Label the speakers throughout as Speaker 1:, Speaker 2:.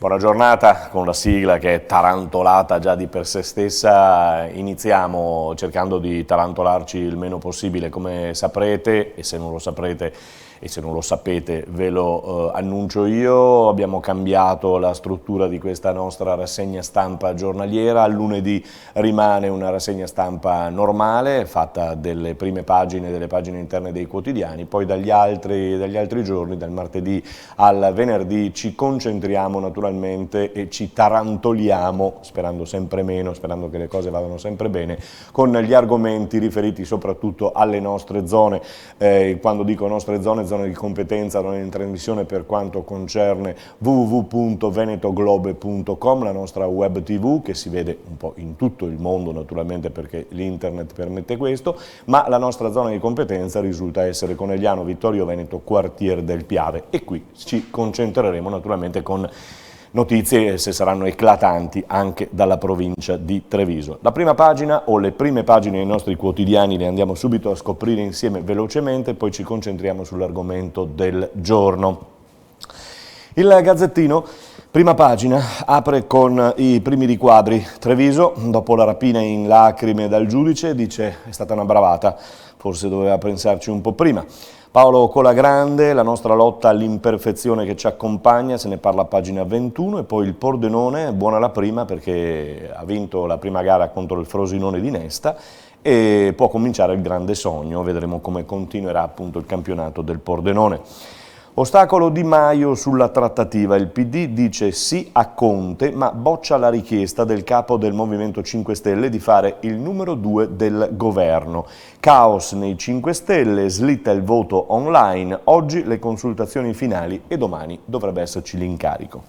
Speaker 1: Buona giornata, con la sigla che è tarantolata già di per sé stessa. Iniziamo cercando di tarantolarci il meno possibile, come saprete, e se non lo saprete e se non lo sapete ve lo annuncio io. Abbiamo cambiato la struttura di questa nostra rassegna stampa giornaliera. Al lunedì rimane una rassegna stampa normale, fatta delle prime pagine, delle pagine interne dei quotidiani, poi dagli altri giorni, dal martedì al venerdì, ci concentriamo naturalmente e ci tarantoliamo, sperando sempre meno, sperando che le cose vadano sempre bene, con gli argomenti riferiti soprattutto alle nostre zone. Quando dico nostre zone di competenza, non è in trasmissione per quanto concerne www.venetoglobe.com, la nostra web tv che si vede un po' in tutto il mondo naturalmente perché l'internet permette questo, ma la nostra zona di competenza risulta essere Conegliano Vittorio Veneto, quartier del Piave, e qui ci concentreremo naturalmente con notizie, se saranno eclatanti, anche dalla provincia di Treviso. La prima pagina o le prime pagine dei nostri quotidiani le andiamo subito a scoprire insieme velocemente, poi ci concentriamo sull'argomento del giorno. Il Gazzettino, prima pagina, apre con i primi riquadri. Treviso, dopo la rapina in lacrime dal giudice, dice è stata una bravata, forse doveva pensarci un po' prima. Paolo Colagrande, la nostra lotta all'imperfezione che ci accompagna, se ne parla a pagina 21, e poi il Pordenone, buona la prima perché ha vinto la prima gara contro il Frosinone di Nesta e può cominciare il grande sogno, vedremo come continuerà appunto il campionato del Pordenone. Ostacolo Di Maio sulla trattativa, il PD dice sì a Conte ma boccia la richiesta del capo del Movimento 5 Stelle di fare il numero 2 del governo. Caos nei 5 Stelle, slitta il voto online, oggi le consultazioni finali e domani dovrebbe esserci l'incarico.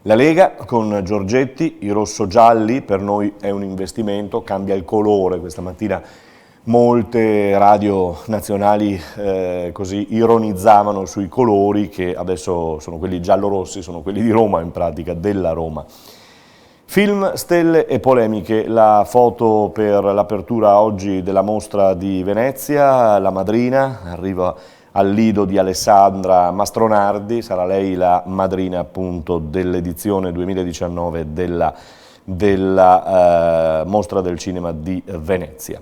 Speaker 1: La Lega con Giorgetti, i rosso-gialli per noi è un investimento, cambia il colore, questa mattina molte radio nazionali così ironizzavano sui colori che adesso sono quelli giallo-rossi, sono quelli di Roma in pratica, della Roma. Film, stelle e polemiche, la foto per l'apertura oggi della mostra di Venezia, la madrina arriva al lido di Alessandra Mastronardi, sarà lei la madrina appunto dell'edizione 2019 della Mostra del Cinema di Venezia.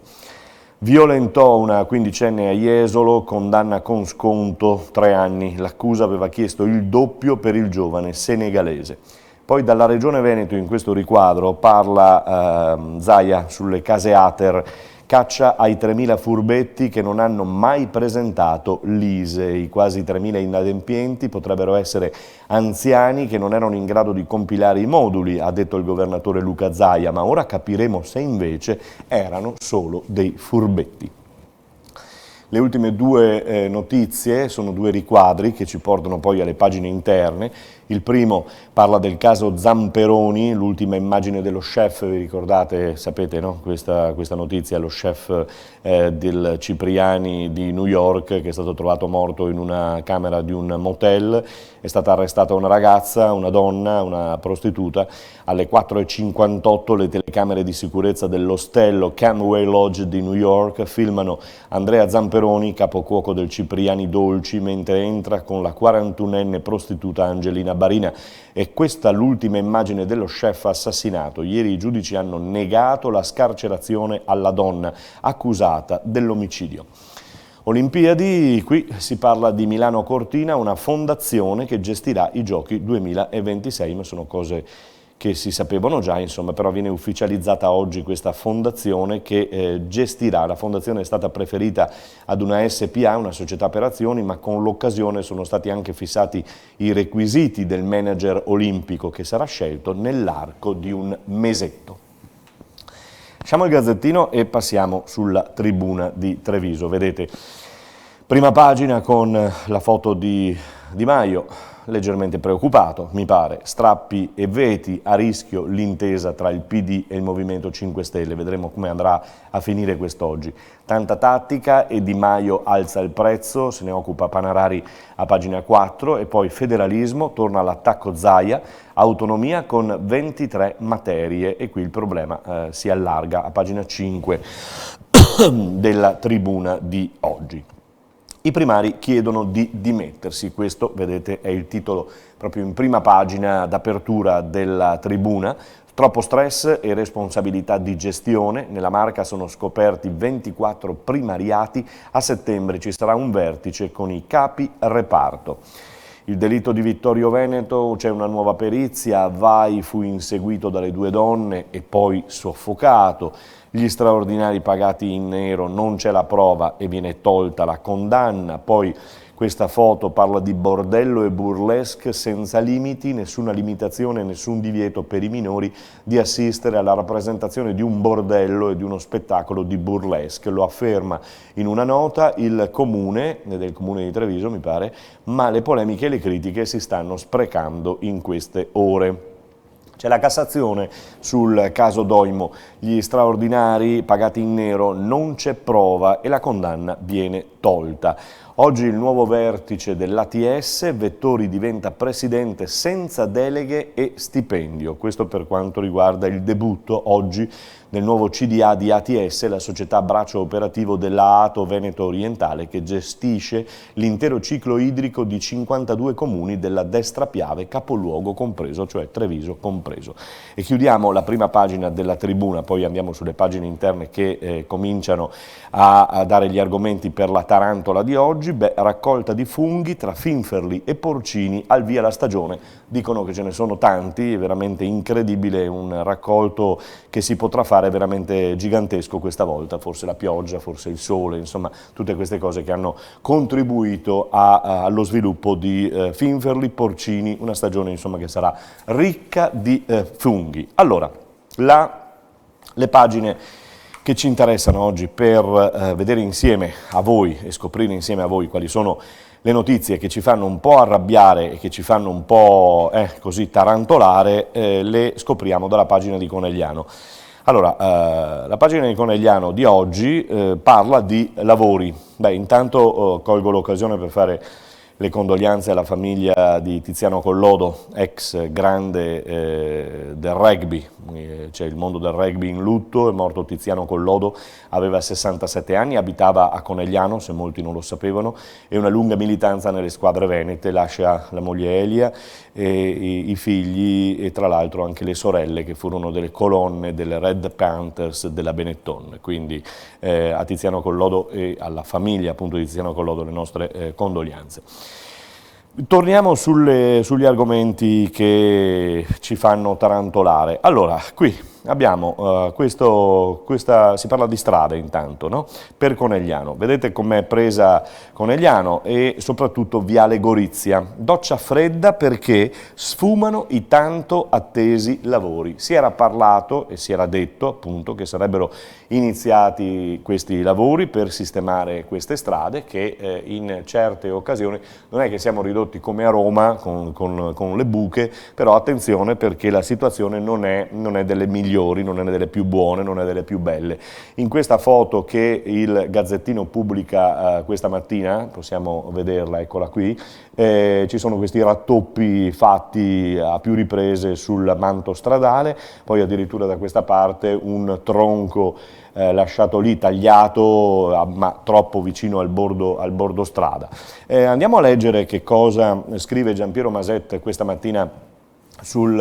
Speaker 1: Violentò una quindicenne a Jesolo, condanna con sconto 3 anni. L'accusa aveva chiesto il doppio per il giovane senegalese. Poi dalla Regione Veneto in questo riquadro parla Zaia sulle case Ater, caccia ai 3.000 furbetti che non hanno mai presentato l'ISEE. I quasi 3.000 inadempienti potrebbero essere anziani che non erano in grado di compilare i moduli, ha detto il governatore Luca Zaia, ma ora capiremo se invece erano solo dei furbetti. Le ultime due notizie sono 2 riquadri che ci portano poi alle pagine interne. Il primo parla del caso Zamperoni, l'ultima immagine dello chef, vi ricordate, sapete, no? Questa notizia, lo chef del Cipriani di New York che è stato trovato morto in una camera di un motel, è stata arrestata una ragazza, una donna, una prostituta, alle 4:58 le telecamere di sicurezza dell'ostello Camway Lodge di New York filmano Andrea Zamperoni, capocuoco del Cipriani Dolci, mentre entra con la 41enne prostituta Angelina Barina. E questa l'ultima immagine dello chef assassinato. Ieri i giudici hanno negato la scarcerazione alla donna accusata dell'omicidio. Olimpiadi, qui si parla di Milano Cortina, una fondazione che gestirà i Giochi 2026, ma sono cose che si sapevano già, insomma, però viene ufficializzata oggi questa fondazione che gestirà. La fondazione è stata preferita ad una SPA, una società per azioni, ma con l'occasione sono stati anche fissati i requisiti del manager olimpico che sarà scelto nell'arco di un mesetto. Lasciamo il Gazzettino e passiamo sulla Tribuna di Treviso. Vedete, prima pagina con la foto di Di Maio, leggermente preoccupato, mi pare, strappi e veti, a rischio l'intesa tra il PD e il Movimento 5 Stelle, vedremo come andrà a finire quest'oggi. Tanta tattica e Di Maio alza il prezzo, se ne occupa Panarari a pagina 4, e poi federalismo, torna all'attacco Zaia, autonomia con 23 materie, e qui il problema si allarga a pagina 5 della Tribuna di oggi. I primari chiedono di dimettersi, questo vedete è il titolo proprio in prima pagina d'apertura della Tribuna. Troppo stress e responsabilità di gestione, nella Marca sono scoperti 24 primariati, a settembre ci sarà un vertice con i capi reparto. Il delitto di Vittorio Veneto, c'è una nuova perizia, Vai fu inseguito dalle 2 donne e poi soffocato, gli straordinari pagati in nero, non c'è la prova e viene tolta la condanna, poi questa foto parla di bordello e burlesque senza limiti, nessuna limitazione, nessun divieto per i minori di assistere alla rappresentazione di un bordello e di uno spettacolo di burlesque. Lo afferma in una nota il comune, del comune di Treviso mi pare, ma le polemiche e le critiche si stanno sprecando in queste ore. C'è la Cassazione sul caso Doimo, gli straordinari pagati in nero, non c'è prova e la condanna viene tolta. Oggi il nuovo vertice dell'ATS, Vettori diventa presidente senza deleghe e stipendio. Questo per quanto riguarda il debutto oggi del nuovo CDA di ATS, la società braccio operativo dell'AATO Veneto Orientale che gestisce l'intero ciclo idrico di 52 comuni della Destra Piave, capoluogo compreso, cioè Treviso compreso. E chiudiamo la prima pagina della Tribuna, poi andiamo sulle pagine interne che cominciano a dare gli argomenti per la tarantola di oggi. Raccolta di funghi tra Finferli e porcini, al via la stagione, dicono che ce ne sono tanti, è veramente incredibile, un raccolto che si potrà fare veramente gigantesco questa volta, forse la pioggia, forse il sole, insomma tutte queste cose che hanno contribuito allo sviluppo di Finferli, porcini, una stagione insomma che sarà ricca di funghi. Allora, le pagine che ci interessano oggi per vedere insieme a voi e scoprire insieme a voi quali sono le notizie che ci fanno un po' arrabbiare e che ci fanno un po' così tarantolare, le scopriamo dalla pagina di Conegliano. Allora, la pagina di Conegliano di oggi parla di lavori. Intanto colgo l'occasione per fare le condoglianze alla famiglia di Tiziano Collodo, ex grande del rugby, c'è il mondo del rugby in lutto, è morto Tiziano Collodo, aveva 67 anni, abitava a Conegliano, se molti non lo sapevano, e una lunga militanza nelle squadre venete, lascia la moglie Elia, e i figli e tra l'altro anche le sorelle che furono delle colonne delle Red Panthers della Benetton, quindi a Tiziano Collodo e alla famiglia appunto di Tiziano Collodo le nostre condoglianze. Torniamo sugli argomenti che ci fanno tarantolare. Allora, qui abbiamo si parla di strade intanto, no? Per Conegliano. Vedete com'è presa Conegliano e soprattutto Viale Gorizia. Doccia fredda perché sfumano i tanto attesi lavori. Si era parlato e si era detto appunto che sarebbero iniziati questi lavori per sistemare queste strade che in certe occasioni non è che siamo ridotti come a Roma con le buche, però attenzione perché la situazione non è delle migliori, non è delle più buone, non è delle più belle. In questa foto che il Gazzettino pubblica questa mattina, possiamo vederla, eccola qui, ci sono questi rattoppi fatti a più riprese sul manto stradale, poi addirittura da questa parte un tronco lasciato lì tagliato ma troppo vicino al bordo strada. Andiamo a leggere che cosa scrive Giampiero Maset questa mattina sul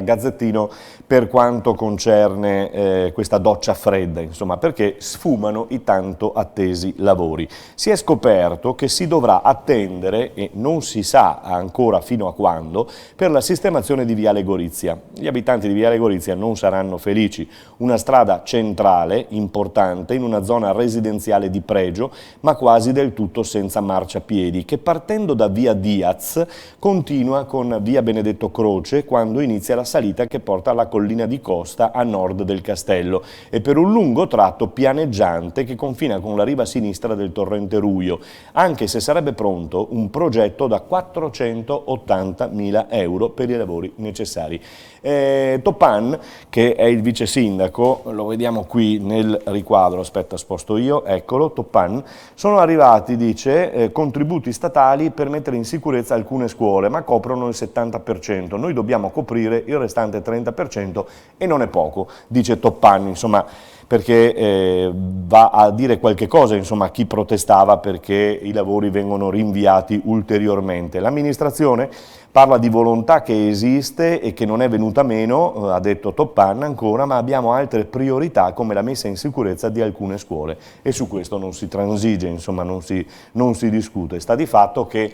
Speaker 1: Gazzettino per quanto concerne questa doccia fredda, insomma, perché sfumano i tanto attesi lavori. Si è scoperto che si dovrà attendere, e non si sa ancora fino a quando, per la sistemazione di Viale Gorizia. Gli abitanti di Viale Gorizia non saranno felici. Una strada centrale, importante, in una zona residenziale di pregio, ma quasi del tutto senza marciapiedi, che partendo da via Diaz continua con via Benedetto Croce, quando inizia la salita che porta alla collina di Costa a nord del castello e per un lungo tratto pianeggiante che confina con la riva sinistra del torrente Ruio, anche se sarebbe pronto un progetto da 480.000 euro per i lavori necessari. Topan, che è il vice sindaco, lo vediamo qui nel riquadro, aspetta sposto io, eccolo, Topan, sono arrivati, dice, contributi statali per mettere in sicurezza alcune scuole, ma coprono il 70%. Noi dobbiamo dobbiamo coprire il restante 30% e non è poco, dice Toppanni, insomma, perché va a dire qualche cosa, insomma, a chi protestava perché i lavori vengono rinviati ulteriormente. L'amministrazione parla di volontà che esiste e che non è venuta meno, ha detto Toppanna ancora, ma abbiamo altre priorità come la messa in sicurezza di alcune scuole e su questo non si transige, insomma non si discute. Sta di fatto che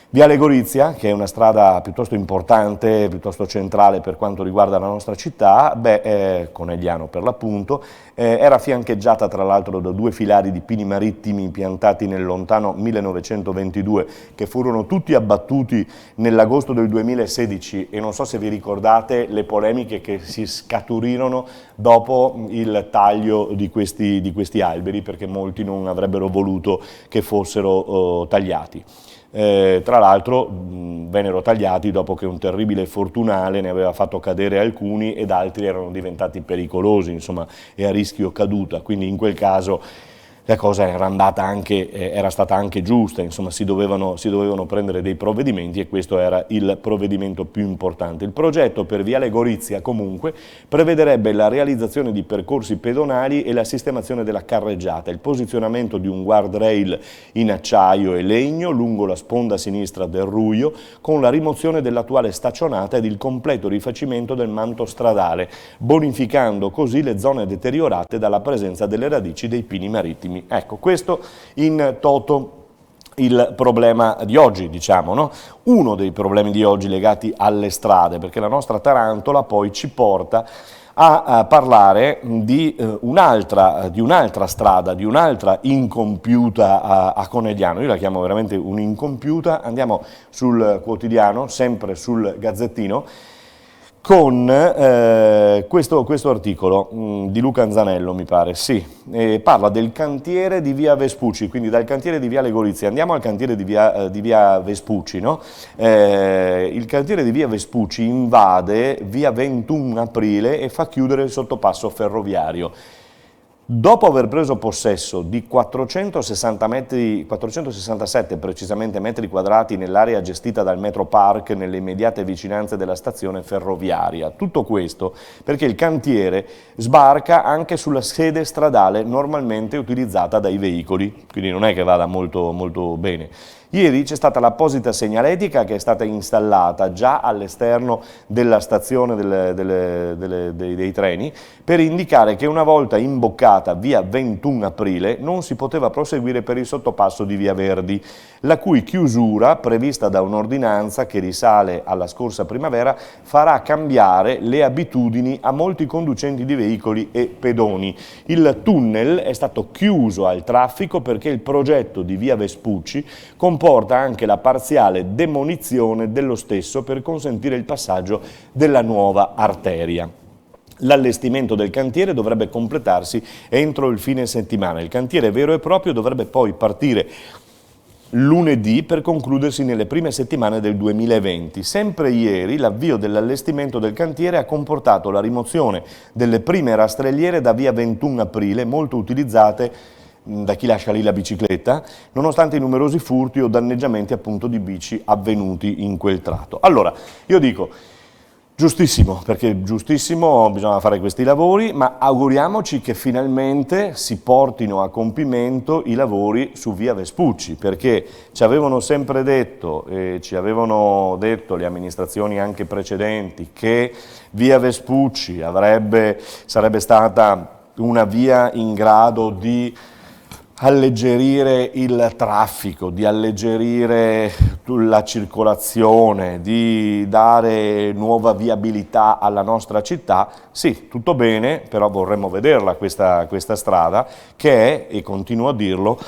Speaker 1: Viale Gorizia, che è una strada piuttosto importante, piuttosto centrale per quanto riguarda la nostra città, Conegliano per l'appunto, era fiancheggiata tra l'altro da 2 filari di pini marittimi piantati nel lontano 1922, che furono tutti abbattuti nell'agosto del 2016 e non so se vi ricordate le polemiche che si scaturirono dopo il taglio di questi alberi, perché molti non avrebbero voluto che fossero tagliati. Tra l'altro vennero tagliati dopo che un terribile fortunale ne aveva fatto cadere alcuni ed altri erano diventati pericolosi, insomma, e a rischio caduta, quindi in quel caso la cosa era stata anche giusta, insomma si dovevano prendere dei provvedimenti e questo era il provvedimento più importante. Il progetto per Viale Gorizia comunque prevederebbe la realizzazione di percorsi pedonali e la sistemazione della carreggiata, il posizionamento di un guardrail in acciaio e legno lungo la sponda sinistra del Ruio con la rimozione dell'attuale staccionata ed il completo rifacimento del manto stradale, bonificando così le zone deteriorate dalla presenza delle radici dei pini marittimi. Ecco, questo in toto il problema di oggi, diciamo, no? Uno dei problemi di oggi legati alle strade, perché la nostra tarantola poi ci porta a parlare di un'altra strada, di un'altra incompiuta a Conegliano. Io la chiamo veramente un'incompiuta. Andiamo sul quotidiano, sempre sul Gazzettino, con questo articolo di Luca Anzanello, mi pare, sì, parla del cantiere di via Vespucci, quindi dal cantiere di Viale Gorizia andiamo al cantiere di via Vespucci, no? Il cantiere di via Vespucci invade via 21 aprile e fa chiudere il sottopasso ferroviario. Dopo aver preso possesso di 467 precisamente metri quadrati nell'area gestita dal Metro Park nelle immediate vicinanze della stazione ferroviaria. Tutto questo perché il cantiere sbarca anche sulla sede stradale normalmente utilizzata dai veicoli, quindi non è che vada molto bene. Ieri c'è stata l'apposita segnaletica che è stata installata già all'esterno della stazione dei treni per indicare che una volta imboccata via 21 aprile non si poteva proseguire per il sottopasso di via Verdi, la cui chiusura, prevista da un'ordinanza che risale alla scorsa primavera, farà cambiare le abitudini a molti conducenti di veicoli e pedoni. Il tunnel è stato chiuso al traffico perché il progetto di via Vespucci comporta anche la parziale demolizione dello stesso per consentire il passaggio della nuova arteria. L'allestimento del cantiere dovrebbe completarsi entro il fine settimana. Il cantiere vero e proprio dovrebbe poi partire lunedì per concludersi nelle prime settimane del 2020. Sempre ieri l'avvio dell'allestimento del cantiere ha comportato la rimozione delle prime rastrelliere da via 21 aprile, molto utilizzate da chi lascia lì la bicicletta, nonostante i numerosi furti o danneggiamenti appunto di bici avvenuti in quel tratto. Allora, io dico, giustissimo, perché giustissimo bisogna fare questi lavori, ma auguriamoci che finalmente si portino a compimento i lavori su via Vespucci, perché ci avevano sempre detto, e ci avevano detto le amministrazioni anche precedenti, che via Vespucci sarebbe stata una via in grado di alleggerire il traffico, di alleggerire la circolazione, di dare nuova viabilità alla nostra città. Sì, tutto bene, però vorremmo vederla questa strada che è, e continuo a dirlo,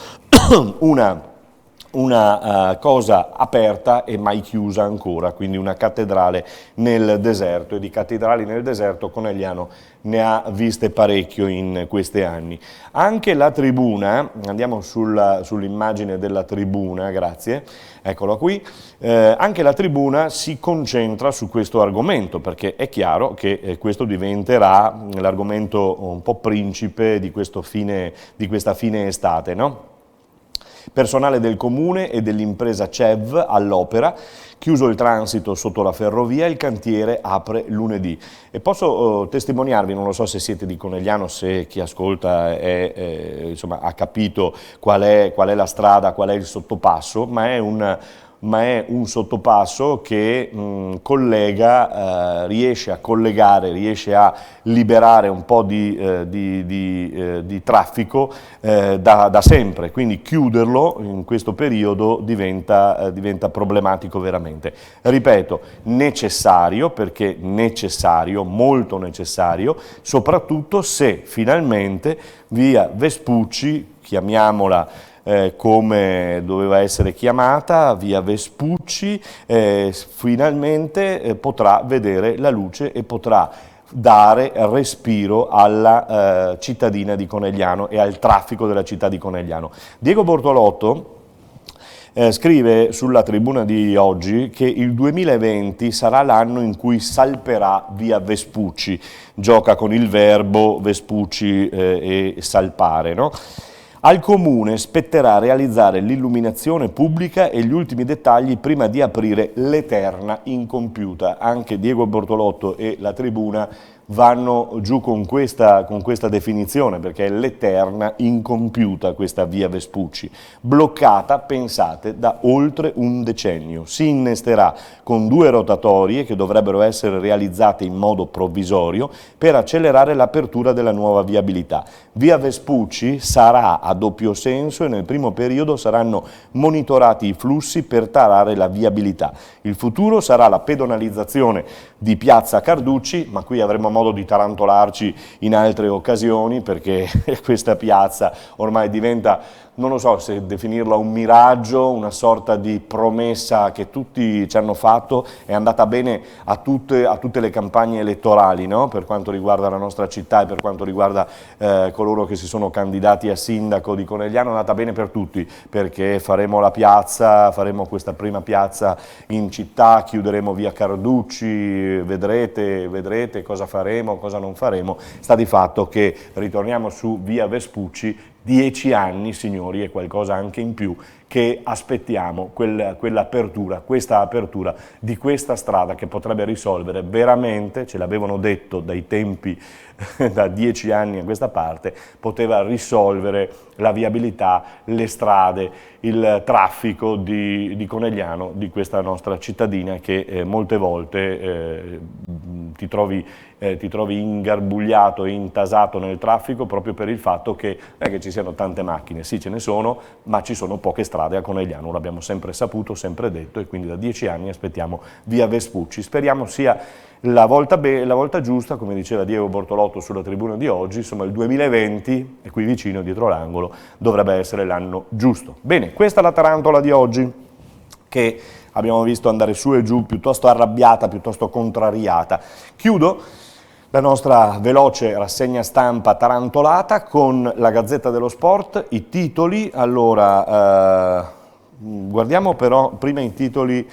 Speaker 1: una cosa aperta e mai chiusa ancora, quindi una cattedrale nel deserto, e di cattedrali nel deserto Conegliano ne ha viste parecchio in questi anni. Anche la tribuna, andiamo sull'immagine della tribuna, grazie, eccola qui, anche la tribuna si concentra su questo argomento, perché è chiaro che questo diventerà l'argomento un po' principe di questa fine estate, no? Personale del comune e dell'impresa CEV all'opera, chiuso il transito sotto la ferrovia, il cantiere apre lunedì. E posso testimoniarvi, non lo so se siete di Conegliano, se chi ascolta insomma, ha capito qual è la strada, qual è il sottopasso, ma è un sottopasso che collega, riesce a collegare, riesce a liberare un po' di traffico da sempre, quindi chiuderlo in questo periodo diventa problematico veramente. Ripeto, necessario, perché necessario, molto necessario, soprattutto se finalmente via Vespucci, chiamiamola come doveva essere chiamata, via Vespucci, finalmente potrà vedere la luce e potrà dare respiro alla cittadina di Conegliano e al traffico della città di Conegliano. Diego Bortolotto scrive sulla tribuna di oggi che il 2020 sarà l'anno in cui salperà via Vespucci, gioca con il verbo Vespucci e salpare, no? Al Comune spetterà realizzare l'illuminazione pubblica e gli ultimi dettagli prima di aprire l'Eterna incompiuta. Anche Diego Bortolotto e la tribuna vanno giù con questa definizione, perché è l'Eterna incompiuta questa via Vespucci, bloccata, pensate, da oltre un decennio. Si innesterà con 2 rotatorie che dovrebbero essere realizzate in modo provvisorio per accelerare l'apertura della nuova viabilità. Via Vespucci sarà a doppio senso e nel primo periodo saranno monitorati i flussi per tarare la viabilità. Il futuro sarà la pedonalizzazione di Piazza Carducci, ma qui avremo modo di tarantolarci in altre occasioni, perché questa piazza ormai diventa, non lo so se definirla un miraggio, una sorta di promessa che tutti ci hanno fatto, è andata bene a tutte le campagne elettorali, no? Per quanto riguarda la nostra città e per quanto riguarda coloro che si sono candidati a sindaco di Conegliano, è andata bene per tutti, perché faremo la piazza, faremo questa prima piazza in città, chiuderemo via Carducci, vedrete cosa faremo, cosa non faremo. Sta di fatto che ritorniamo su via Vespucci, 10 anni, signori, e qualcosa anche in più, che aspettiamo quell'apertura, questa apertura di questa strada che potrebbe risolvere veramente, ce l'avevano detto dai tempi, da 10 anni a questa parte, poteva risolvere la viabilità, le strade, il traffico di Conegliano, di questa nostra cittadina che molte volte ti trovi ingarbugliato e intasato nel traffico proprio per il fatto che non è che ci siano tante macchine, sì ce ne sono, ma ci sono poche strade a Conegliano, l'abbiamo sempre saputo, sempre detto, e quindi da 10 anni aspettiamo via Vespucci. Speriamo sia la volta giusta, come diceva Diego Bortolotto sulla tribuna di oggi, insomma il 2020, è qui vicino, dietro l'angolo, dovrebbe essere l'anno giusto. Bene, questa è la tarantola di oggi, che abbiamo visto andare su e giù, piuttosto arrabbiata, piuttosto contrariata. Chiudo la nostra veloce rassegna stampa tarantolata con la Gazzetta dello Sport, i titoli. Allora, guardiamo però prima i titoli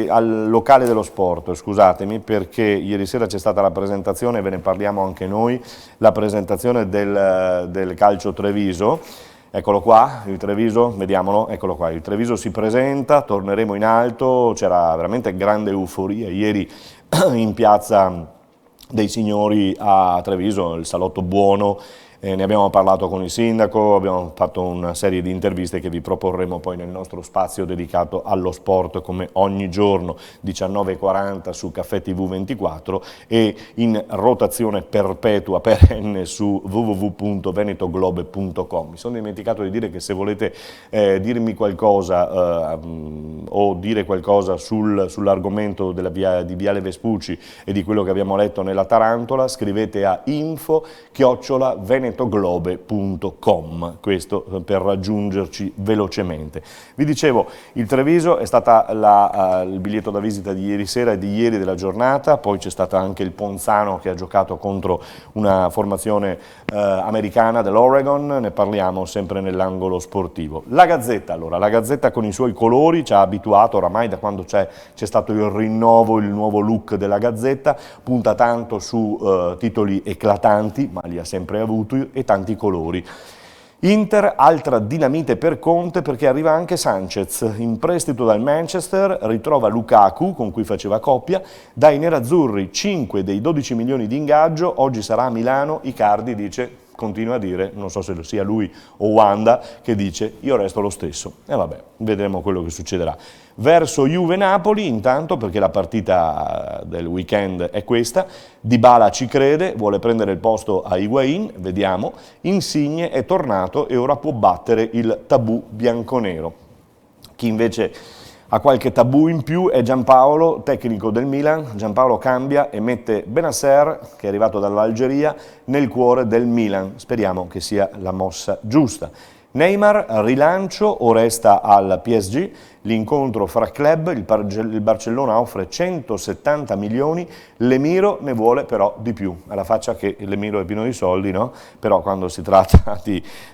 Speaker 1: al locale dello sport, scusatemi, perché ieri sera c'è stata la presentazione, ve ne parliamo anche noi, la presentazione del Calcio Treviso. Eccolo qua, il Treviso, vediamolo, eccolo qua, il Treviso si presenta, torneremo in alto, c'era veramente grande euforia ieri in piazza dei Signori a Treviso, il salotto buono, ne abbiamo parlato con il sindaco, abbiamo fatto una serie di interviste che vi proporremo poi nel nostro spazio dedicato allo sport, come ogni giorno 19:40 su Caffè TV 24 e in rotazione perpetua perenne su www.venetoglobe.com. Mi sono dimenticato di dire che se volete dirmi qualcosa o dire qualcosa sull'argomento di Viale Vespucci e di quello che abbiamo letto nella Tarantola, scrivete a info@venetoglobe.com, questo per raggiungerci velocemente. Vi dicevo, il Treviso è stata il biglietto da visita di ieri sera e di ieri della giornata, poi c'è stato anche il Ponzano che ha giocato contro una formazione americana dell'Oregon, ne parliamo sempre nell'angolo sportivo. La Gazzetta, allora, la Gazzetta con i suoi colori ci ha abituato oramai da quando c'è stato il rinnovo, il nuovo look della Gazzetta, punta tanto su titoli eclatanti, ma li ha sempre avuti, e tanti colori. Inter, altra dinamite per Conte perché arriva anche Sanchez, in prestito dal Manchester, ritrova Lukaku con cui faceva coppia, dai nerazzurri 5 dei 12 milioni di ingaggio, oggi sarà a Milano, Icardi dice, continua a dire, non so se lo sia lui o Wanda, che dice io resto lo stesso. E vabbè, vedremo quello che succederà. Verso Juve-Napoli, intanto, perché la partita del weekend è questa, Dybala ci crede, vuole prendere il posto a Higuain, vediamo, Insigne è tornato e ora può battere il tabù bianconero. Chi invece ha qualche tabù in più è Giampaolo, tecnico del Milan. Giampaolo cambia e mette Benasser, che è arrivato dall'Algeria, nel cuore del Milan. Speriamo che sia la mossa giusta. Neymar, rilancio o resta al PSG? L'incontro fra club, il Barcellona offre 170 milioni, l'Emiro ne vuole però di più, alla faccia che l'Emiro è pieno di soldi, no? Però quando si tratta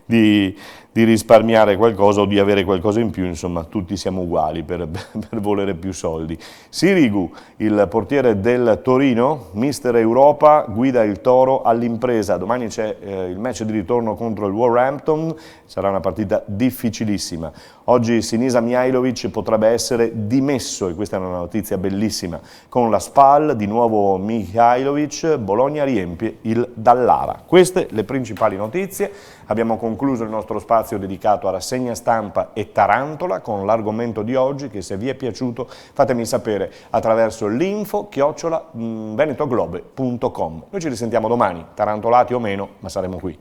Speaker 1: di risparmiare qualcosa o di avere qualcosa in più, insomma, tutti siamo uguali per volere più soldi. Sirigu, il portiere del Torino, mister Europa, guida il Toro all'impresa. Domani c'è il match di ritorno contro il Wolverhampton, sarà una partita difficilissima. Oggi Sinisa Mihajlovic potrebbe essere dimesso, e questa è una notizia bellissima, con la SPAL, di nuovo Mihajlovic, Bologna riempie il Dallara. Queste le principali notizie, abbiamo concluso il nostro spazio dedicato a rassegna stampa e Tarantola con l'argomento di oggi che se vi è piaciuto fatemi sapere attraverso l'info@venetoglobe.com. Noi ci risentiamo domani, tarantolati o meno, ma saremo qui.